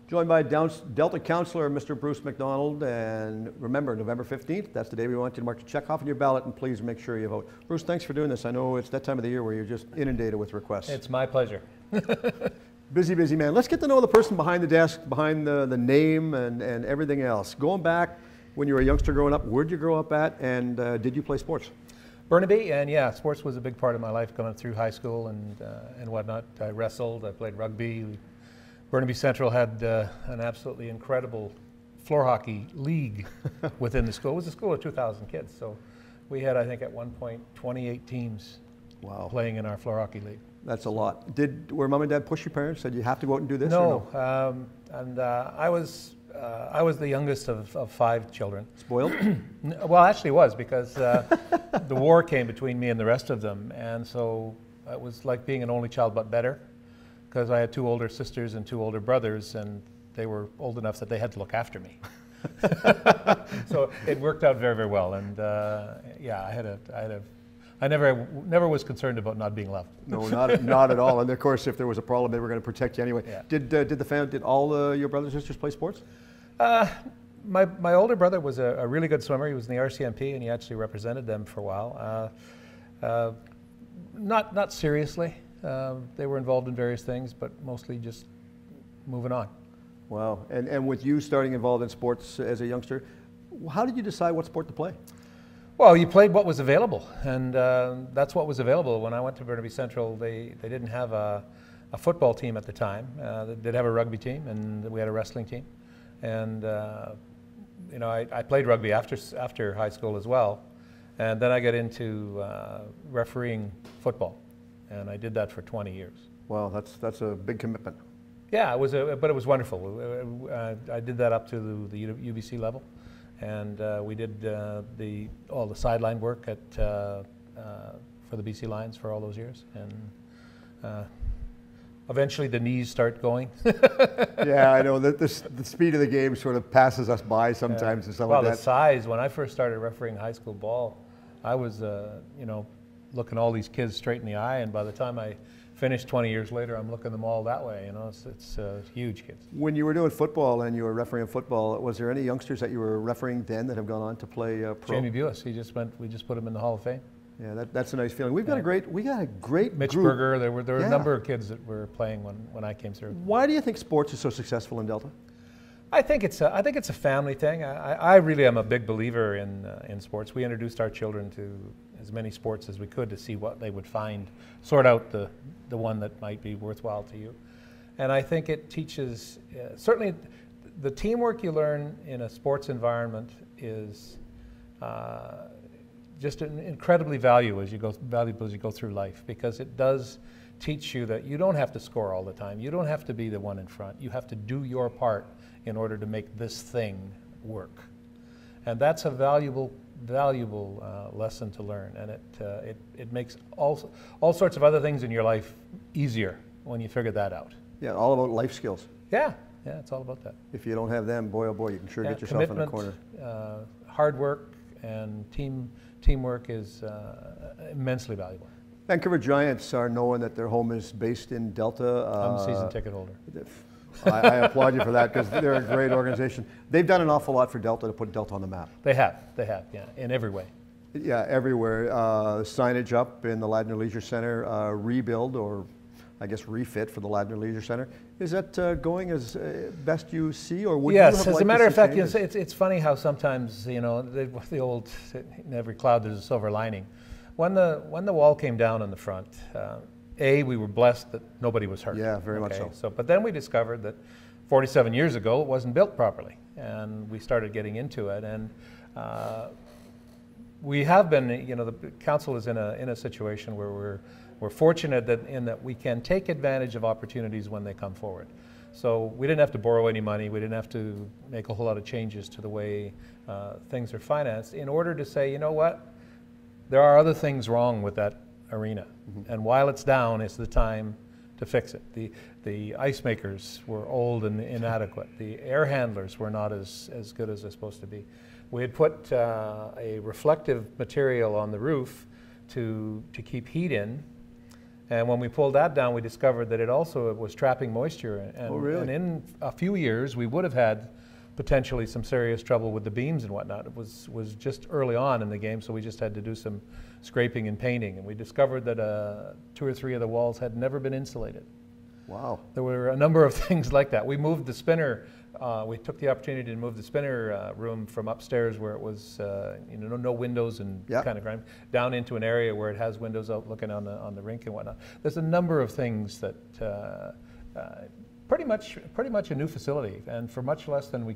Joined by Delta Councillor Mr. Bruce MacDonald, and remember, November 15th, that's the day we want you to mark your check off on your ballot, and please make sure you vote. Bruce, thanks for doing this. I know it's that time of the year where you're just inundated with requests. It's my pleasure. Busy, busy man. Let's get to know the person behind the desk, behind the name and everything else. Going back, when you were a youngster growing up, where'd you grow up at, and did you play sports? Burnaby, and yeah, sports was a big part of my life going through high school and whatnot. I wrestled, I played rugby. Burnaby Central had an absolutely incredible floor hockey league within the school. It was a school of 2,000 kids, so we had, I think, at one point, 28 teams playing in our floor hockey league. That's a lot. Were mom and dad push your parents? Said you have to go out and do this? No, or no? I was the youngest of 5 children. Spoiled? Well, actually it was, because the war came between me and the rest of them, and so it was like being an only child, but better, because I had 2 older sisters and 2 older brothers, and they were old enough that they had to look after me. So it worked out very, very well, and yeah, I never was concerned about not being loved. No, not at all. And of course, if there was a problem, they were going to protect you anyway. Yeah. Did all your brothers and sisters play sports? My older brother was a really good swimmer. He was in the RCMP, and he actually represented them for a while. Not seriously. They were involved in various things, but mostly just moving on. Wow. And with you starting involved in sports as a youngster, how did you decide what sport to play? Well, you played what was available, and that's what was available. When I went to Burnaby Central, they didn't have a football team at the time. They did have a rugby team, and we had a wrestling team. And you know, I played rugby after high school as well, and then I got into refereeing football, and I did that for 20 years. Wow, that's a big commitment. Yeah, but it was wonderful. I did that up to the UBC level. And we did all the sideline work for the BC Lions for all those years, and eventually the knees start going. Yeah, I know that the speed of the game sort of passes us by sometimes. And well, the size. When I first started refereeing high school ball, I was you know, looking all these kids straight in the eye, and by the time I finished 20 years later, I'm looking them all that way. You know, it's huge kids. When you were doing football and you were refereeing football, was there any youngsters that you were refereeing then that have gone on to play pro? Jamie Buis, we just put him in the Hall of Fame. Yeah, that's a nice feeling. We got a great Mitch group. Berger. There were a number of kids that were playing when I came through. Why do you think sports is so successful in Delta? I think it's a family thing. I really am a big believer in sports. We introduced our children to as many sports as we could to see what they would find, sort out the one that might be worthwhile to you. And I think it teaches, certainly the teamwork you learn in a sports environment is just incredibly valuable as you go through life, because it does teach you that you don't have to score all the time. You don't have to be the one in front. You have to do your part in order to make this thing work. And that's a valuable lesson to learn, and it makes all sorts of other things in your life easier when you figure that out. Yeah, all about life skills. Yeah, it's all about that. If you don't have them, boy oh boy, you can sure get yourself in a corner. Hard work and teamwork is immensely valuable. Vancouver Giants are knowing that their home is based in Delta. I'm a season ticket holder. I applaud you for that, because they're a great organization. They've done an awful lot for Delta to put Delta on the map. They have, yeah, in every way. Yeah, everywhere. Signage up in the Ladner Leisure Centre, rebuild, or I guess refit for the Ladner Leisure Centre. Is that going as best you see, or would you have liked to see changes? Yes, as a matter of fact, it's funny how sometimes, you know, the old, in every cloud there's a silver lining. When the wall came down in the front, we were blessed that nobody was hurt. Yeah, very much so. But then we discovered that 47 years ago it wasn't built properly, and we started getting into it. And we have been, you know, the council is in a situation where we're fortunate that we can take advantage of opportunities when they come forward. So we didn't have to borrow any money. We didn't have to make a whole lot of changes to the way things are financed in order to say, you know what, there are other things wrong with that arena. Mm-hmm. And while it's down, it's the time to fix it. The ice makers were old and inadequate. The air handlers were not as good as they're supposed to be. We had put a reflective material on the roof to keep heat in, And when we pulled that down, we discovered that it also was trapping moisture. And, oh, really? And in a few years, we would have had potentially some serious trouble with the beams and whatnot. It was just early on in the game, so we just had to do some scraping and painting. And we discovered that 2 or 3 of the walls had never been insulated. Wow. There were a number of things like that. We moved the spinner. We took the opportunity to move the spinner room from upstairs where it was, no windows and kind of grime, down into an area where it has windows out looking on the rink and whatnot. There's a number of things that pretty much a new facility, and for much less than we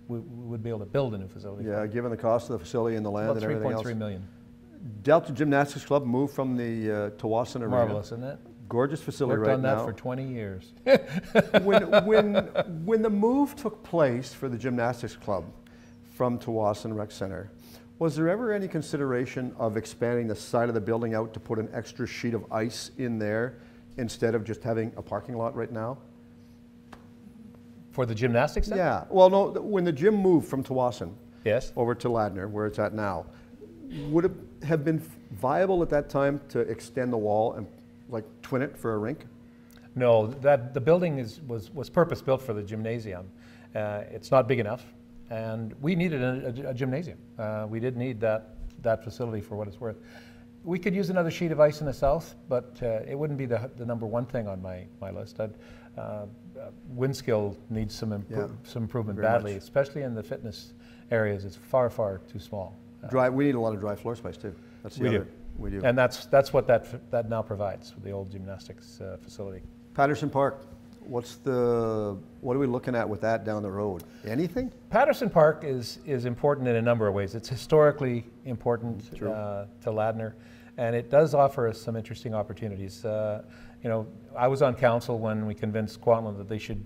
would be able to build a new facility. Yeah, given the cost of the facility and the land and everything else. About $3.3 million. Delta Gymnastics Club moved from the Tawasin Arena. Marvelous, isn't it? Gorgeous facility right now. Worked on that for 20 years. when the move took place for the Gymnastics Club from Tawasin Rec Center, was there ever any consideration of expanding the side of the building out to put an extra sheet of ice in there instead of just having a parking lot right now? For the gymnastics center? Yeah. Well, no, when the gym moved from Tawasin over to Ladner, where it's at now, would it have been viable at that time to extend the wall and like twin it for a rink? No, the building was purpose-built for the gymnasium. It's not big enough, and we needed a gymnasium. We did need that facility for what it's worth. We could use another sheet of ice in the south, but it wouldn't be the number one thing on my list. Wind skill needs some improvement badly, especially in the fitness areas. It's far too small. We need a lot of dry floor space too. That's the other. We do. And that's what that now provides with the old gymnastics facility. Patterson Park, what are we looking at with that down the road? Anything? Patterson Park is important in a number of ways. It's historically important to Ladner, and it does offer us some interesting opportunities. I was on council when we convinced Kwantlen that they should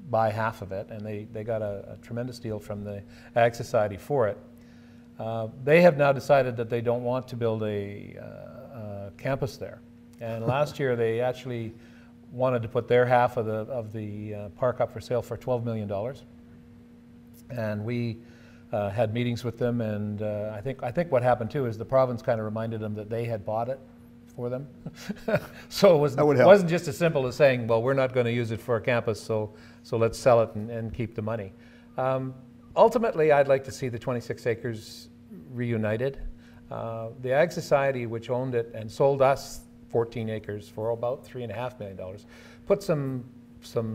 buy half of it, and they got a tremendous deal from the Ag Society for it. They have now decided that they don't want to build a campus there, and last year they actually wanted to put their half of the park up for sale for $12 million, and we had meetings with them, and I think what happened too is the province kind of reminded them that they had bought it for them. So it wasn't just as simple as saying, well, we're not going to use it for a campus, so let's sell it and keep the money. Ultimately, I'd like to see the 26 acres reunited. The Ag Society, which owned it and sold us 14 acres for about $3.5 million, put some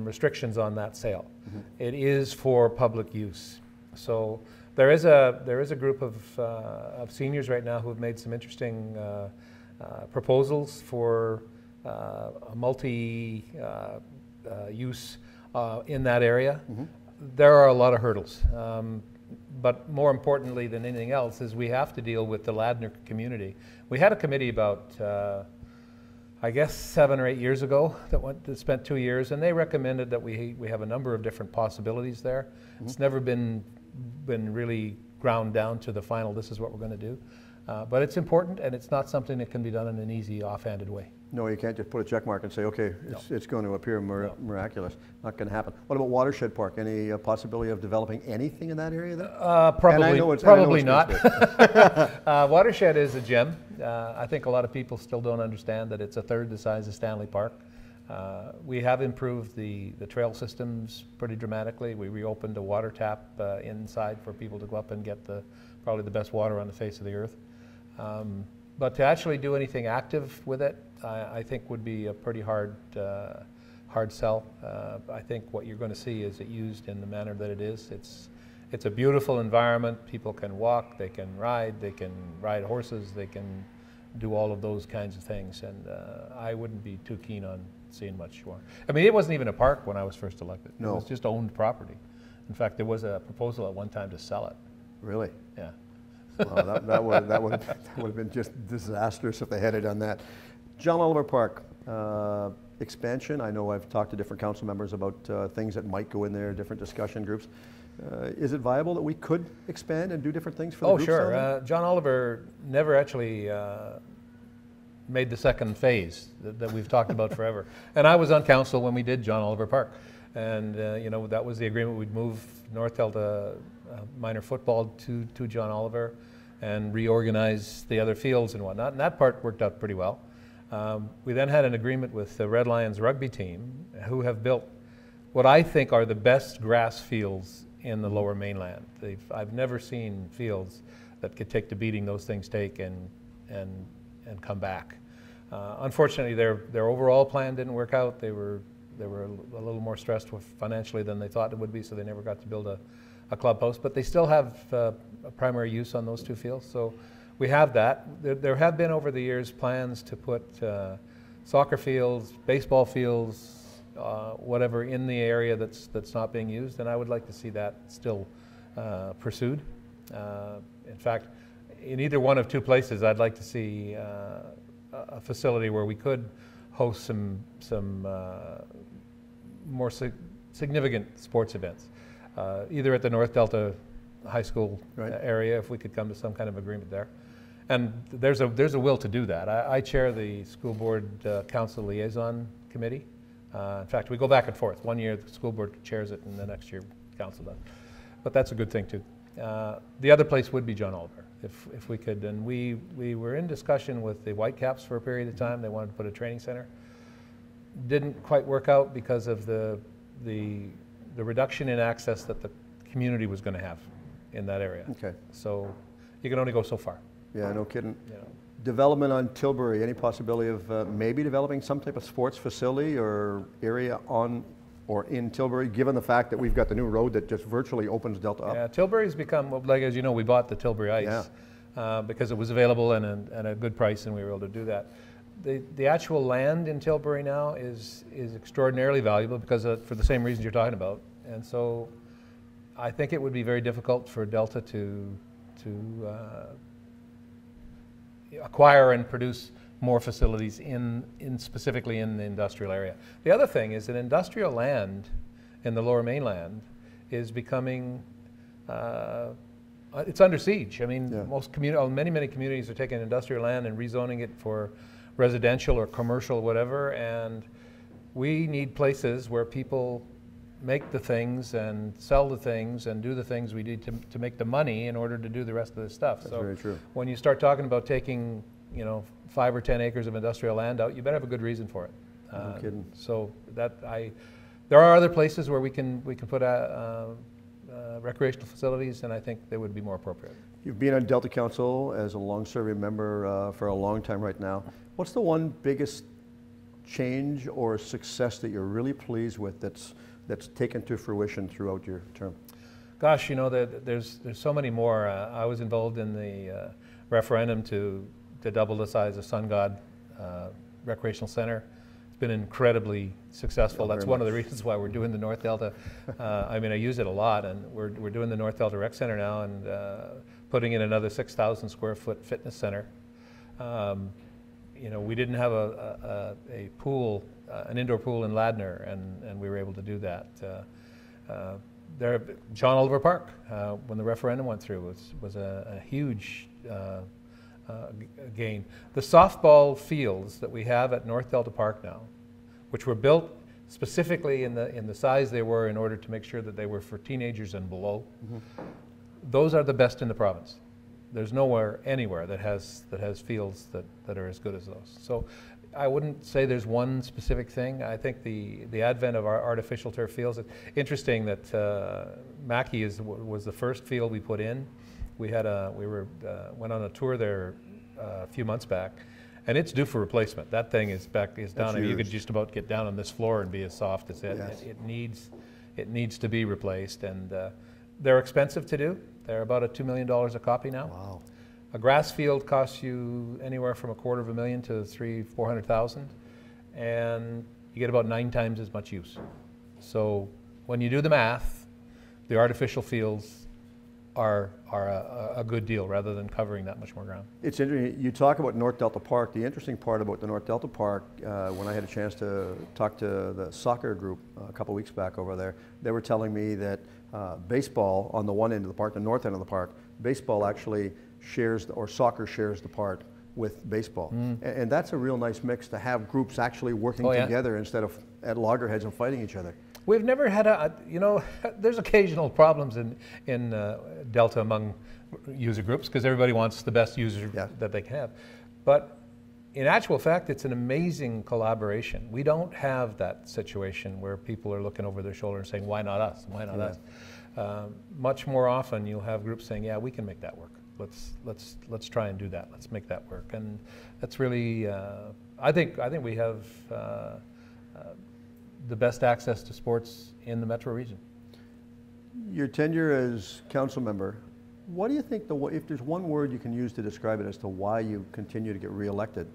restrictions on that sale. Mm-hmm. It is for public use. So there is a group of seniors right now who have made some interesting proposals for a multi-use in that area. Mm-hmm. There are a lot of hurdles, but more importantly than anything else is we have to deal with the Ladner community. We had a committee about, I guess, 7 or 8 years ago that spent 2 years, and they recommended that we have a number of different possibilities there. Mm-hmm. It's never been really ground down to the final, this is what we're going to do. But it's important, and it's not something that can be done in an easy, offhanded way. No, you can't just put a check mark and say, okay, it's going to appear miraculous. Not going to happen. What about Watershed Park? Any possibility of developing anything in that area there? Probably not. Watershed is a gem. I think a lot of people still don't understand that it's a third the size of Stanley Park. We have improved the trail systems pretty dramatically. We reopened a water tap inside for people to go up and get probably the best water on the face of the earth. But to actually do anything active with it, I think would be a pretty hard sell. I think what you're going to see is it used in the manner that it is. It's a beautiful environment. People can walk, they can ride horses, they can do all of those kinds of things. And I wouldn't be too keen on seeing much more. I mean, it wasn't even a park when I was first elected. No. It was just owned property. In fact, there was a proposal at one time to sell it. Really? Yeah. Well, that would have been just disastrous if they had done that. John Oliver Park, expansion. I know I've talked to different council members about things that might go in there, different discussion groups. Is it viable that we could expand and do different things for the groups? Oh, sure. John Oliver never actually made the second phase that we've talked about forever. And I was on council when we did John Oliver Park. And that was the agreement. We'd move North Delta minor football to John Oliver and reorganize the other fields and whatnot. And that part worked out pretty well. We then had an agreement with the Red Lions rugby team, who have built what I think are the best grass fields in the Lower Mainland. I've never seen fields that could take the beating those things take and come back. Unfortunately, their overall plan didn't work out. They were a little more stressed financially than they thought it would be, so they never got to build a clubhouse. But they still have a primary use on those two fields. So we have that. There have been over the years plans to put soccer fields, baseball fields, whatever in the area that's not being used, and I would like to see that still pursued. In fact, in either one of two places, I'd like to see a facility where we could host some more significant sports events, either at the North Delta High School area, if we could come to some kind of agreement there. And there's a will to do that. I chair the school board council liaison committee. In fact, we go back and forth. One year the school board chairs it, and the next year council does. But that's a good thing too. The other place would be John Oliver, if we could. And we were in discussion with the Whitecaps for a period of time. They wanted to put a training center. Didn't quite work out because of the reduction in access that the community was going to have in that area. Okay. So you can only go so far. Yeah, no kidding. You know. Development on Tilbury, any possibility of maybe developing some type of sports facility or area on or in Tilbury, given the fact that we've got the new road that just virtually opens Delta up? Yeah, Tilbury's become, like as you know, we bought the Tilbury Ice because it was available and a good price, and we were able to do that. The actual land in Tilbury now is extraordinarily valuable because for the same reasons you're talking about, and so I think it would be very difficult for Delta to acquire and produce more facilities specifically in the industrial area. The other thing is that industrial land in the Lower Mainland is becoming, it's under siege. I mean, many communities are taking industrial land and rezoning it for residential or commercial, whatever, and we need places where people make the things and sell the things and do the things we need to make the money in order to do the rest of this stuff. That's very true. When you start talking about taking, 5 or 10 acres of industrial land out, you better have a good reason for it. No kidding. So there are other places where we can put recreational facilities, and I think they would be more appropriate. You've been on Delta Council as a long-serving member for a long time right now. What's the one biggest change or success that you're really pleased with that's taken to fruition throughout your term? Gosh, there's so many more. I was involved in the referendum to double the size of Sun God Recreational Center. It's been incredibly successful. That's one of the reasons why we're doing the North Delta. I mean, I use it a lot, and we're doing the North Delta Rec Center now and putting in another 6,000 square foot fitness center. We didn't have a pool, an indoor pool in Ladner, and we were able to do that. John Oliver Park, when the referendum went through, was a huge gain. The softball fields that we have at North Delta Park now, which were built specifically in the size they were in order to make sure that they were for teenagers and below, those are the best in the province. There's nowhere, anywhere that has fields that are as good as those. So I wouldn't say there's one specific thing. I think the advent of our artificial turf fields, it's interesting that Mackey was the first field we put in. We went on a tour there a few months back, and it's due for replacement. That thing is down, and you could just about get down on this floor and be as soft as it. Yes. It needs to be replaced, and they're expensive to do. They're about $2 million a copy now. Wow. A grass field costs you anywhere from $250,000 to $300,000-400,000, and you get about 9 times as much use. So when you do the math, the artificial fields are a good deal rather than covering that much more ground. It's interesting. You talk about North Delta Park. The interesting part about the North Delta Park, when I had a chance to talk to the soccer group a couple weeks back over there, they were telling me that baseball on the one end of the park, the north end of the park, baseball actually soccer shares the part with baseball. And that's a real nice mix to have groups actually working together instead of at loggerheads and fighting each other. We've never had there's occasional problems in Delta among user groups because everybody wants the best user that they can have. But in actual fact, it's an amazing collaboration. We don't have that situation where people are looking over their shoulder and saying, why not us? Why not us? Much more often you'll have groups saying, yeah, we can make that work. Let's try and do that. Let's make that work. And that's really, I think we have the best access to sports in the metro region. Your tenure as council member, what do you think, if there's one word you can use to describe it as to why you continue to get re-elected,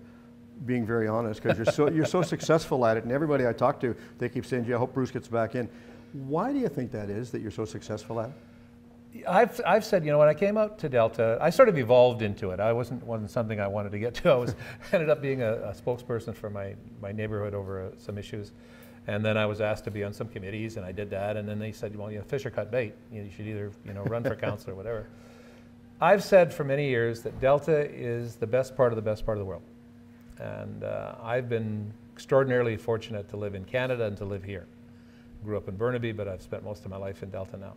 being very honest, because you're so successful at it, and everybody I talk to, they keep saying, gee, I hope Bruce gets back in. Why do you think that is, that you're so successful at it? I've said, you know, when I came out to Delta, I sort of evolved into it. I wasn't something I wanted to get to. I ended up being a spokesperson for my neighborhood over some issues. And then I was asked to be on some committees, and I did that. And then they said, well, you know, fish or cut bait. You should either, you know, run for council or whatever. I've said for many years that Delta is the best part of the world. And I've been extraordinarily fortunate to live in Canada and to live here. Grew up in Burnaby, but I've spent most of my life in Delta now.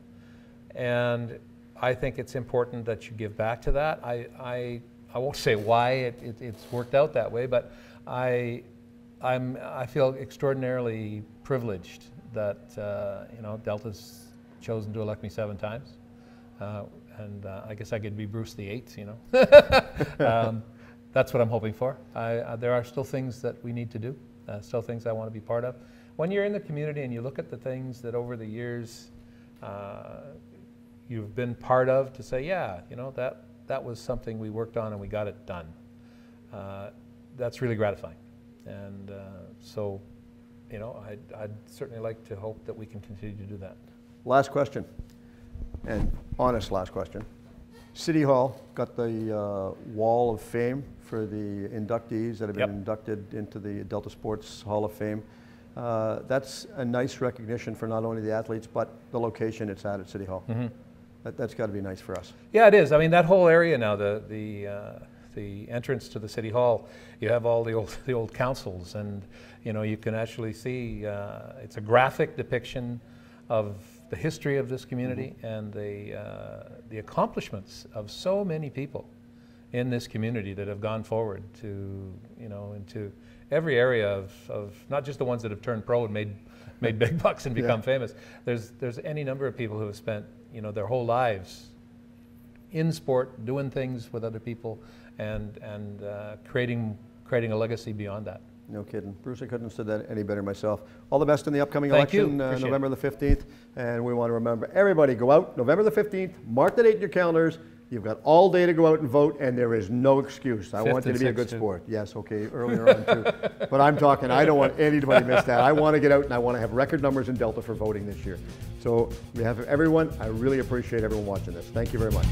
And I think it's important that you give back to that. I won't say why it's worked out that way, but I feel extraordinarily privileged that you know, Delta's chosen to elect me 7 times, and I guess I could be Bruce the 8th. You know, that's what I'm hoping for. There are still things that we need to do, still things I want to be part of. When you're in the community and you look at the things that over the years you've been part of, to say, yeah, you know, that was something we worked on and we got it done. That's really gratifying. And so, you know, I'd certainly like to hope that we can continue to do that. Last question, and honest last question. City Hall got the Wall of Fame for the inductees that have been inducted into the Delta Sports Hall of Fame. That's a nice recognition for not only the athletes, but the location it's at City Hall. Mm-hmm. That's got to be nice for us. Yeah, it is. I mean, that whole area now, the entrance to the City Hall, you have all the old councils, and you know, you can actually see it's a graphic depiction of the history of this community, mm-hmm. and the accomplishments of so many people in this community that have gone forward to, you know, into every area of not just the ones that have turned pro and made big bucks and become famous. There's any number of people who have spent, you know, their whole lives in sport, doing things with other people, and creating a legacy beyond that. No kidding. Bruce, I couldn't have said that any better myself. All the best in the upcoming election, November the 15th. And we want to remember, everybody go out November the 15th, mark the date in your calendars. You've got all day to go out and vote, and there is no excuse. I want you to be a good sport. Yes, okay, earlier on too. But I'm talking, I don't want anybody to miss that. I want to get out, and I want to have record numbers in Delta for voting this year. So on behalf of everyone, I really appreciate everyone watching this. Thank you very much.